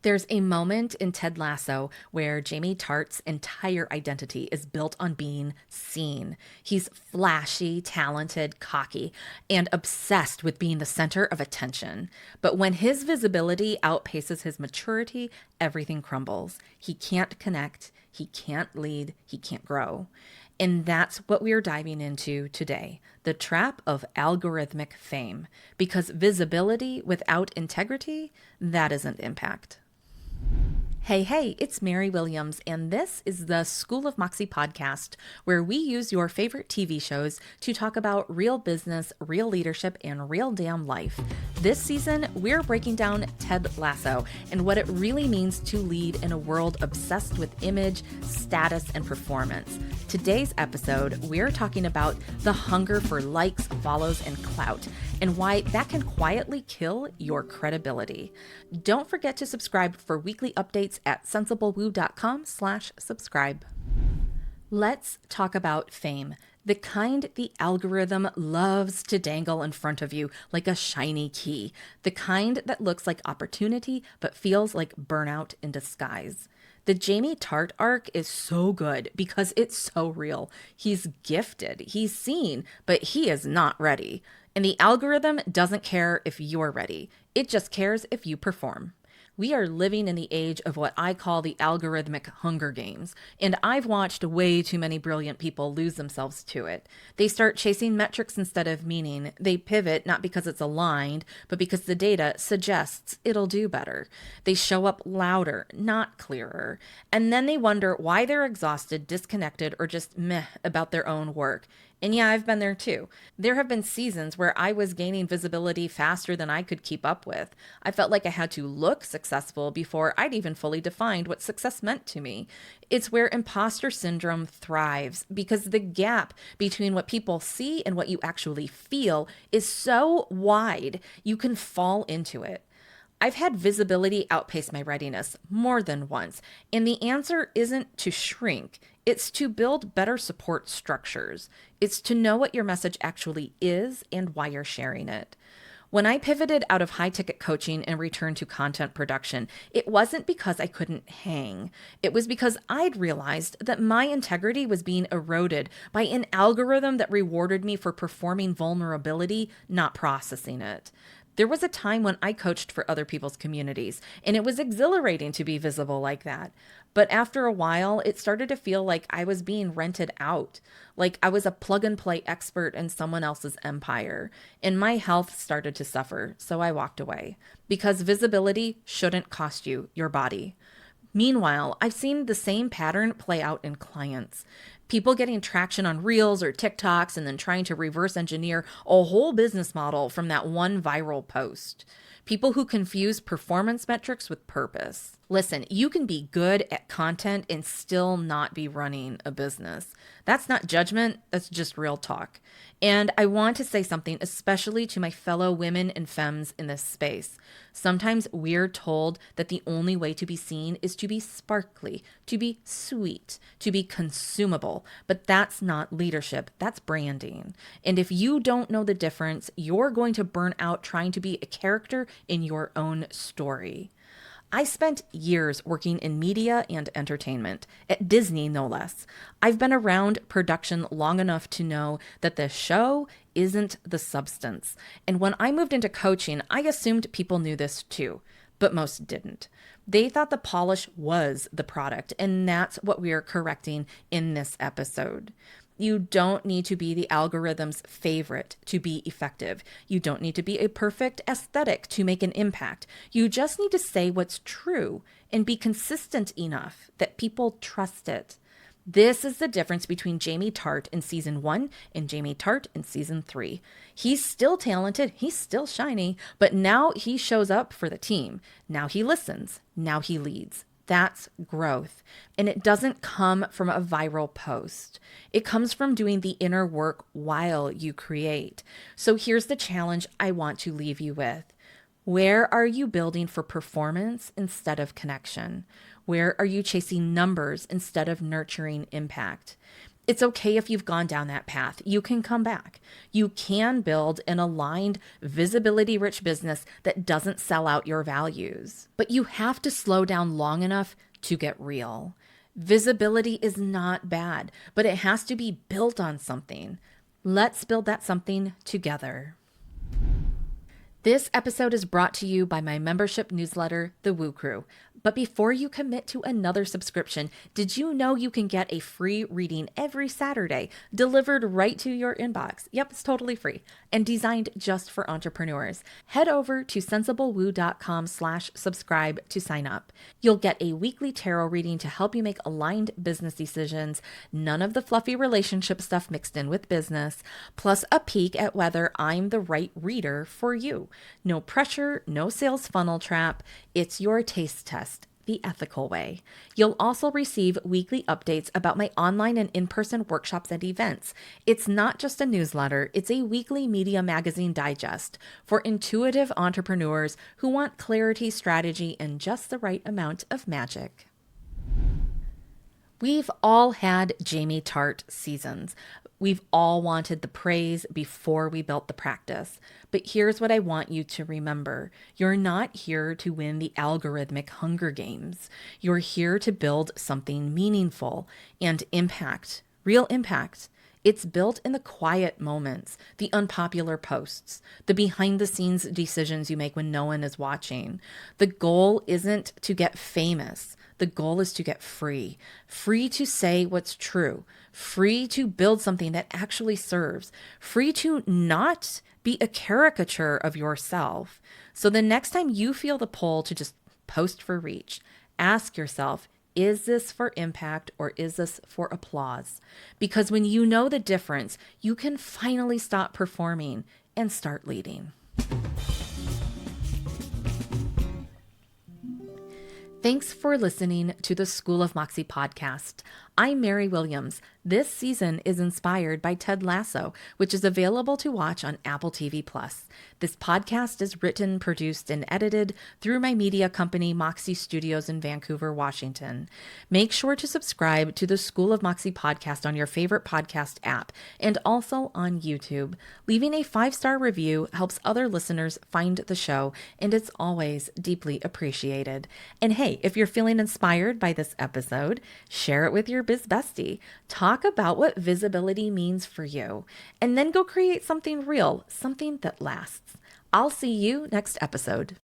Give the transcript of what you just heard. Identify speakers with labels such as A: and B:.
A: There's a moment in Ted Lasso where Jamie Tartt's entire identity is built on being seen. He's flashy, talented, cocky, and obsessed with being the center of attention. But when his visibility outpaces his maturity, everything crumbles. He can't connect, he can't lead, he can't grow. And that's what we're diving into today, the trap of algorithmic fame. Because visibility without integrity, that isn't impact. Hey, it's Mary Williams, and this is the School of Moxie Podcast, where we use your favorite TV shows to talk about real business, real leadership, and real damn life. This season, we're breaking down Ted Lasso and what it really means to lead in a world obsessed with image, status, and performance. Today's episode, we're talking about the hunger for likes, follows, and clout, and why that can quietly kill your credibility. Don't forget to subscribe for weekly updates at sensiblewoo.com/subscribe. Let's talk about fame, the kind the algorithm loves to dangle in front of you like a shiny key, the kind that looks like opportunity but feels like burnout in disguise. The Jamie Tartt arc is so good because it's so real. He's gifted, he's seen, but he is not ready. And the algorithm doesn't care if you're ready. It just cares if you perform. We are living in the age of what I call the algorithmic Hunger Games, and I've watched way too many brilliant people lose themselves to it. They start chasing metrics instead of meaning. They pivot not because it's aligned, but because the data suggests it'll do better. They show up louder, not clearer. And then they wonder why they're exhausted, disconnected, or just meh about their own work. And yeah, I've been there too. There have been seasons where I was gaining visibility faster than I could keep up with. I felt like I had to look successful before I'd even fully defined what success meant to me. It's where imposter syndrome thrives because the gap between what people see and what you actually feel is so wide, you can fall into it. I've had visibility outpace my readiness more than once, and the answer isn't to shrink. It's to build better support structures. It's to know what your message actually is and why you're sharing it. When I pivoted out of high-ticket coaching and returned to content production, it wasn't because I couldn't hang. It was because I'd realized that my integrity was being eroded by an algorithm that rewarded me for performing vulnerability, not processing it. There was a time when I coached for other people's communities, and it was exhilarating to be visible like that. But after a while, it started to feel like I was being rented out, like I was a plug-and-play expert in someone else's empire, and my health started to suffer, so I walked away. Because visibility shouldn't cost you your body. Meanwhile, I've seen the same pattern play out in clients. People getting traction on Reels or TikToks and then trying to reverse engineer a whole business model from that one viral post. People who confuse performance metrics with purpose. Listen, you can be good at content and still not be running a business. That's not judgment, that's just real talk. And I want to say something, especially to my fellow women and femmes in this space. Sometimes we're told that the only way to be seen is to be sparkly, to be sweet, to be consumable. But that's not leadership, that's branding. And if you don't know the difference, you're going to burn out trying to be a character in your own story. I spent years working in media and entertainment, at Disney no less. I've been around production long enough to know that the show isn't the substance. And when I moved into coaching, I assumed people knew this too, but most didn't. They thought the polish was the product, and that's what we are correcting in this episode. You don't need to be the algorithm's favorite to be effective. You don't need to be a perfect aesthetic to make an impact. You just need to say what's true and be consistent enough that people trust it. This is the difference between Jamie Tartt in season 1 and Jamie Tartt in season 3. He's still talented, he's still shiny, but now he shows up for the team. Now he listens, now he leads. That's growth. And it doesn't come from a viral post. It comes from doing the inner work while you create. So here's the challenge I want to leave you with. Where are you building for performance instead of connection? Where are you chasing numbers instead of nurturing impact? It's okay if you've gone down that path. You can come back. You can build an aligned, visibility rich business that doesn't sell out your values. But you have to slow down long enough to get real. Visibility is not bad, but it has to be built on something. Let's build that something together. This episode is brought to you by my membership newsletter, The Woo Crew. But before you commit to another subscription, did you know you can get a free reading every Saturday delivered right to your inbox? Yep, it's totally free and designed just for entrepreneurs. Head over to sensiblewoo.com/subscribe to sign up. You'll get a weekly tarot reading to help you make aligned business decisions, none of the fluffy relationship stuff mixed in with business, plus a peek at whether I'm the right reader for you. No pressure, no sales funnel trap. It's your taste test the ethical way. You'll also receive weekly updates about my online and in-person workshops and events. It's not just a newsletter, it's a weekly media magazine digest for intuitive entrepreneurs who want clarity, strategy, and just the right amount of magic. We've all had Jamie Tartt seasons. We've all wanted the praise before we built the practice. But here's what I want you to remember. You're not here to win the algorithmic Hunger Games. You're here to build something meaningful and impact, real impact. It's built in the quiet moments, the unpopular posts, the behind the scenes decisions you make when no one is watching. The goal isn't to get famous. The goal is to get free, free to say what's true, free to build something that actually serves, free to not be a caricature of yourself. So the next time you feel the pull to just post for reach, ask yourself, is this for impact or is this for applause? Because when you know the difference, you can finally stop performing and start leading. Thanks for listening to the School of Moxie podcast. I'm Mary Williams. This season is inspired by Ted Lasso, which is available to watch on Apple TV+. This podcast is written, produced, and edited through my media company, Moxie Studios in Vancouver, Washington. Make sure to subscribe to the School of Moxie podcast on your favorite podcast app and also on YouTube. Leaving a 5-star review helps other listeners find the show, and it's always deeply appreciated. And hey, if you're feeling inspired by this episode, share it with your biz bestie. Talk about what visibility means for you, and then go create something real, something that lasts. I'll see you next episode.